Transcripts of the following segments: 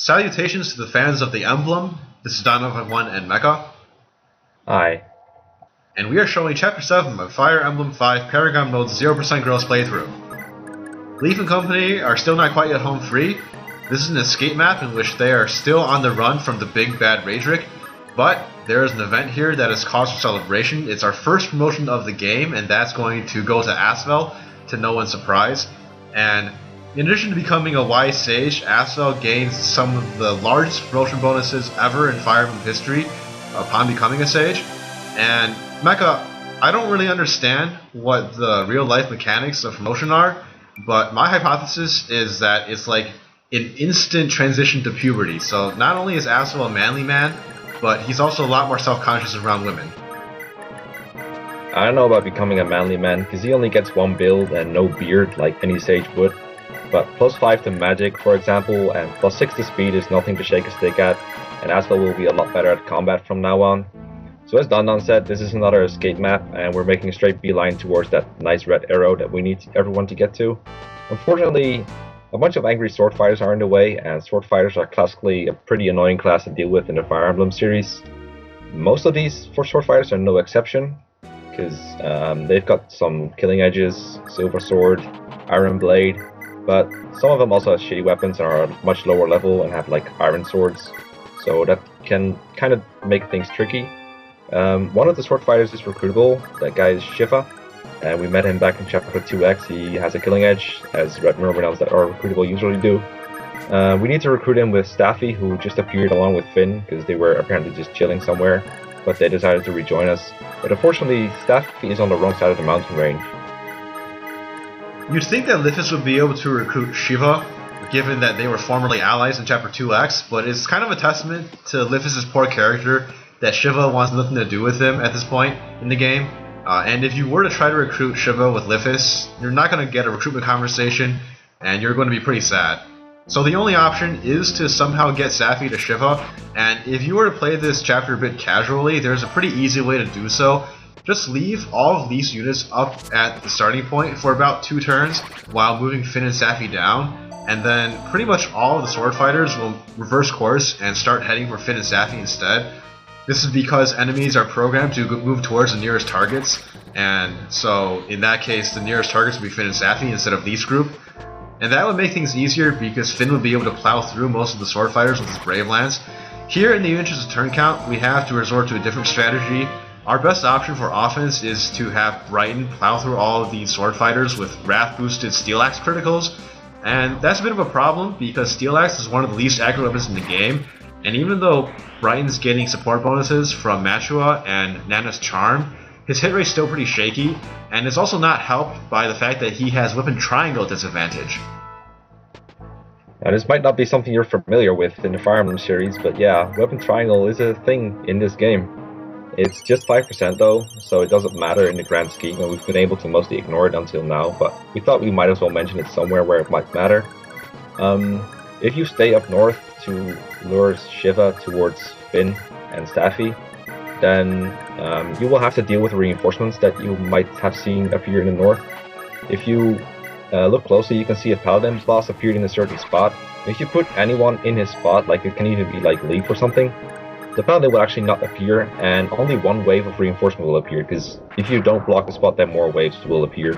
Salutations to the fans of the emblem. This is Donovan 1 and Mekkah. Hi. And we are showing Chapter 7 of Fire Emblem 5 Paragon Mode's 0% Girls playthrough. Leif and company are still not quite yet home free. This is an escape map in which they are still on the run from the big bad Raedric, but there is an event here that is cause for celebration. It's our first promotion of the game, and that's going to go to Asvel, to no one's surprise. And in addition to becoming a wise sage, Asvel gains some of the largest promotion bonuses ever in Fire Emblem history upon becoming a sage. And Mekkah, I don't really understand what the real life mechanics of promotion are, but my hypothesis is that it's like an instant transition to puberty. So not only is Asvel a manly man, but he's also a lot more self-conscious around women. I don't know about becoming a manly man, because he only gets one build and no beard like any sage would. But plus 5 to magic, for example, and plus 6 to speed is nothing to shake a stick at, and Asvel will be a lot better at combat from now on. So as Don said, this is another escape map, and we're making a straight beeline towards that nice red arrow that we need everyone to get to. Unfortunately, a bunch of angry swordfighters are in the way, and swordfighters are classically a pretty annoying class to deal with in the Fire Emblem series. Most of these swordfighters are no exception, because they've got some killing edges, silver sword, iron blade, but some of them also have shitty weapons and are much lower level and have like iron swords, so that can kind of make things tricky. One of the swordfighters is recruitable. That guy is Shiva, and we met him back in chapter 2X. He has a killing edge, as red mermaids that are recruitable usually do. We need to recruit him with Staffy, who just appeared along with Finn, because they were apparently just chilling somewhere, but they decided to rejoin us. But unfortunately, Staffy is on the wrong side of the mountain range. You'd think that Lifis would be able to recruit Shiva, given that they were formerly allies in chapter 2X, but it's kind of a testament to Lifis' poor character that Shiva wants nothing to do with him at this point in the game. And if you were to try to recruit Shiva with Lifis, you're not going to get a recruitment conversation, and you're going to be pretty sad. So the only option is to somehow get Staffy to Shiva, and if you were to play this chapter a bit casually, there's a pretty easy way to do so. Just leave all of these units up at the starting point for about 2 turns while moving Finn and Staffy down, and then pretty much all of the sword fighters will reverse course and start heading for Finn and Staffy instead. This is because enemies are programmed to move towards the nearest targets, and so in that case the nearest targets would be Finn and Staffy instead of these group. And that would make things easier because Finn would be able to plow through most of the sword fighters with his Brave Lance. Here, in the interest of turn count, we have to resort to a different strategy. Our best option for offense is to have Brighton plow through all of these sword fighters with Wrath boosted Steel Axe criticals, and that's a bit of a problem because Steel Axe is one of the least accurate weapons in the game, and even though Brighton's getting support bonuses from Machua and Nana's Charm, his hit rate's still pretty shaky, and it's also not helped by the fact that he has Weapon Triangle disadvantage. Now, this might not be something you're familiar with in the Fire Emblem series, but yeah, Weapon Triangle is a thing in this game. It's just 5% though, so it doesn't matter in the grand scheme, and we've been able to mostly ignore it until now, but we thought we might as well mention it somewhere where it might matter. If you stay up north to lure Shiva towards Finn and Staffy, then you will have to deal with reinforcements that you might have seen appear in the north. If you look closely, you can see a Paladin boss appeared in a certain spot. If you put anyone in his spot, like it can even be like Leif or something, the Paladin will actually not appear, and only one wave of reinforcement will appear, because if you don't block the spot, then more waves will appear.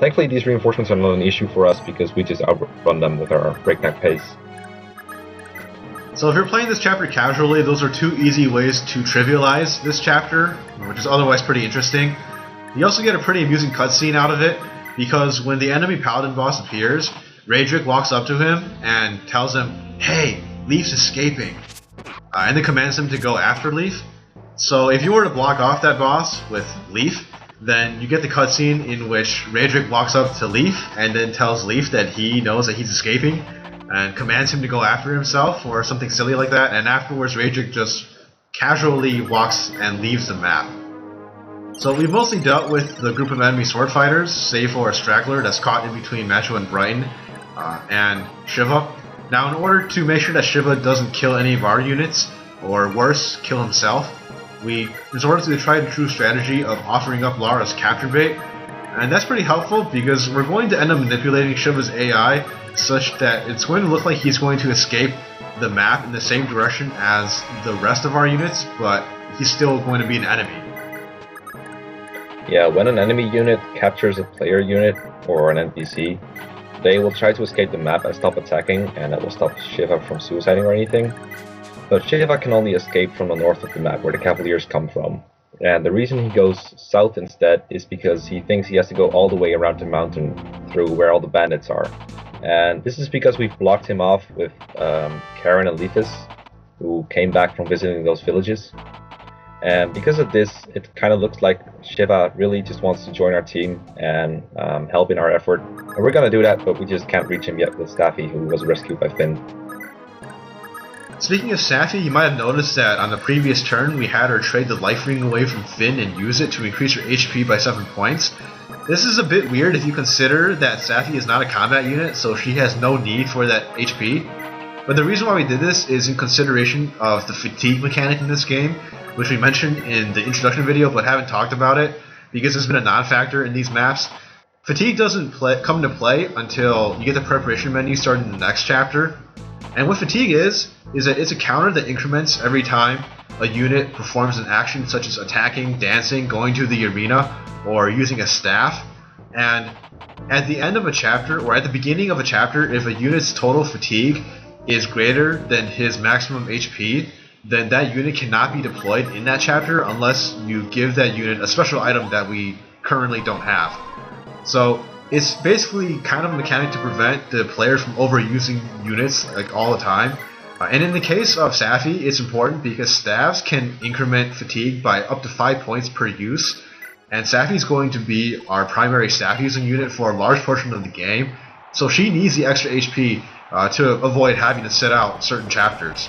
Thankfully, these reinforcements are not an issue for us, because we just outrun them with our breakneck pace. So if you're playing this chapter casually, those are 2 easy ways to trivialize this chapter, which is otherwise pretty interesting. You also get a pretty amusing cutscene out of it, because when the enemy Paladin boss appears, Raedric walks up to him and tells him, "Hey, Leif's escaping," and then commands him to go after Leif. So if you were to block off that boss with Leif, then you get the cutscene in which Raedric walks up to Leif and then tells Leif that he knows that he's escaping, and commands him to go after himself or something silly like that, and afterwards Raedric just casually walks and leaves the map. So we've mostly dealt with the group of enemy sword fighters, save for a straggler that's caught in between Machua and Brighton, and Shiva. Now, in order to make sure that Shiva doesn't kill any of our units, or worse, kill himself, we resorted to the tried and true strategy of offering up Lara as capture bait, and that's pretty helpful because we're going to end up manipulating Shiva's AI such that it's going to look like he's going to escape the map in the same direction as the rest of our units, but he's still going to be an enemy. Yeah, when an enemy unit captures a player unit or an NPC, they will try to escape the map and stop attacking, and that will stop Shiva from suiciding or anything. But Shiva can only escape from the north of the map, where the Cavaliers come from. And the reason he goes south instead is because he thinks he has to go all the way around the mountain through where all the bandits are. And this is because we've blocked him off with Karin and Lifis, who came back from visiting those villages. And because of this, it kind of looks like Shiva really just wants to join our team and help in our effort. And we're gonna do that, but we just can't reach him yet with Staffy, who was rescued by Finn. Speaking of Staffy, you might have noticed that on the previous turn we had her trade the life ring away from Finn and use it to increase her HP by 7 points. This is a bit weird if you consider that Staffy is not a combat unit, so she has no need for that HP. But the reason why we did this is in consideration of the fatigue mechanic in this game, which we mentioned in the introduction video but haven't talked about it because it's been a non-factor in these maps. Fatigue doesn't come into play until you get the preparation menu started in the next chapter. And what fatigue is that it's a counter that increments every time a unit performs an action such as attacking, dancing, going to the arena, or using a staff. And at the end of a chapter, or at the beginning of a chapter, if a unit's total fatigue is greater than his maximum HP, then that unit cannot be deployed in that chapter unless you give that unit a special item that we currently don't have. So it's basically kind of a mechanic to prevent the players from overusing units like all the time. And in the case of Staffy, it's important because staffs can increment fatigue by up to 5 points per use. And Staffy's going to be our primary staff using unit for a large portion of the game. So she needs the extra HP to avoid having to sit out certain chapters.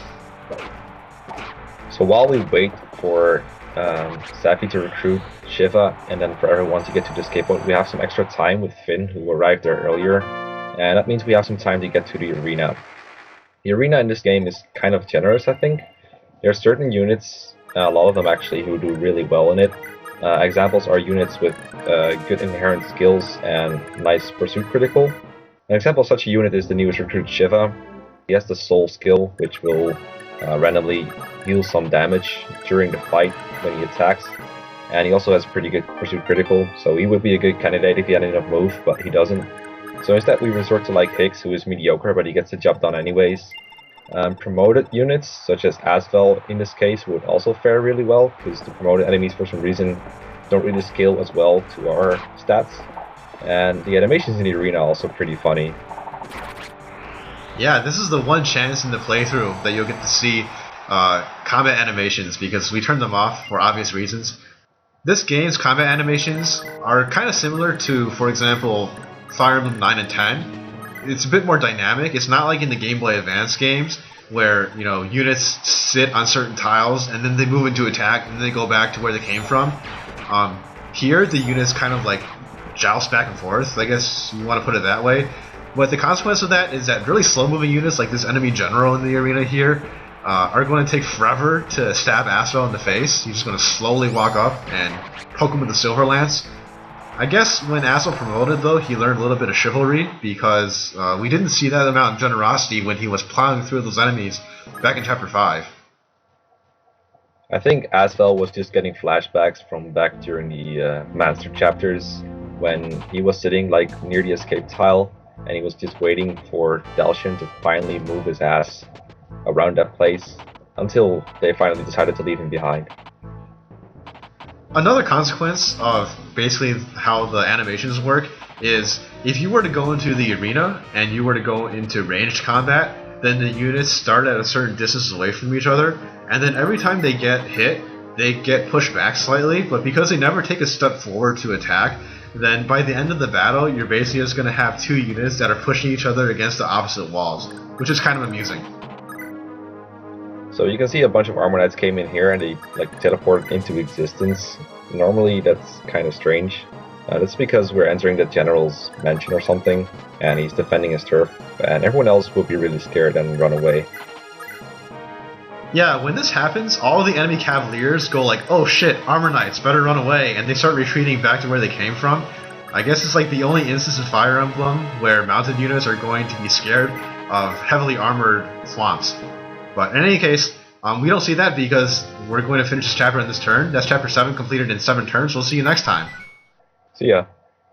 So while we wait for Staffy to recruit Shiva and then for everyone to get to the escape point, we have some extra time with Finn, who arrived there earlier, and that means we have some time to get to the arena. The arena in this game is kind of generous, I think. There are certain units, a lot of them actually, who do really well in it. Examples are units with good inherent skills and nice pursuit critical. An example of such a unit is the newest recruit Shiva. He has the soul skill, which will randomly deal some damage during the fight when he attacks, and he also has pretty good pursuit critical, so he would be a good candidate if he had enough move, but he doesn't. So instead we resort to like Hicks, who is mediocre, but he gets the job done anyways. Promoted units, such as Asvel in this case, would also fare really well, because the promoted enemies for some reason don't really scale as well to our stats. And the animations in the arena are also pretty funny. Yeah, this is the one chance in the playthrough that you'll get to see combat animations, because we turned them off for obvious reasons. This game's combat animations are kind of similar to, for example, Fire Emblem 9 and 10. It's a bit more dynamic. It's not like in the Game Boy Advance games where, you know, units sit on certain tiles and then they move into attack and then they go back to where they came from. Here, the units kind of like joust back and forth, I guess you want to put it that way. But the consequence of that is that really slow-moving units like this enemy general in the arena here are going to take forever to stab Asvel in the face. He's just going to slowly walk up and poke him with the Silver Lance. I guess when Asvel promoted, though, he learned a little bit of chivalry, because we didn't see that amount of generosity when he was plowing through those enemies back in Chapter 5. I think Asvel was just getting flashbacks from back during the Master chapters, when he was sitting like near the escape tile, and he was just waiting for Dalshin to finally move his ass around that place until they finally decided to leave him behind. Another consequence of basically how the animations work is if you were to go into the arena and you were to go into ranged combat, then the units start at a certain distance away from each other, and then every time they get hit, they get pushed back slightly, but because they never take a step forward to attack, then by the end of the battle, you're basically just going to have two units that are pushing each other against the opposite walls, which is kind of amusing. So you can see a bunch of Armor Knights came in here and they like teleported into existence. Normally that's kind of strange. That's because we're entering the general's mansion or something, and he's defending his turf, and everyone else will be really scared and run away. Yeah, when this happens, all the enemy cavaliers go like, oh shit, Armor Knights, better run away, and they start retreating back to where they came from. I guess it's like the only instance in Fire Emblem where mounted units are going to be scared of heavily armored swamps. But in any case, we don't see that because we're going to finish this chapter in this turn. That's chapter 7 completed in 7 turns. We'll see you next time. See ya.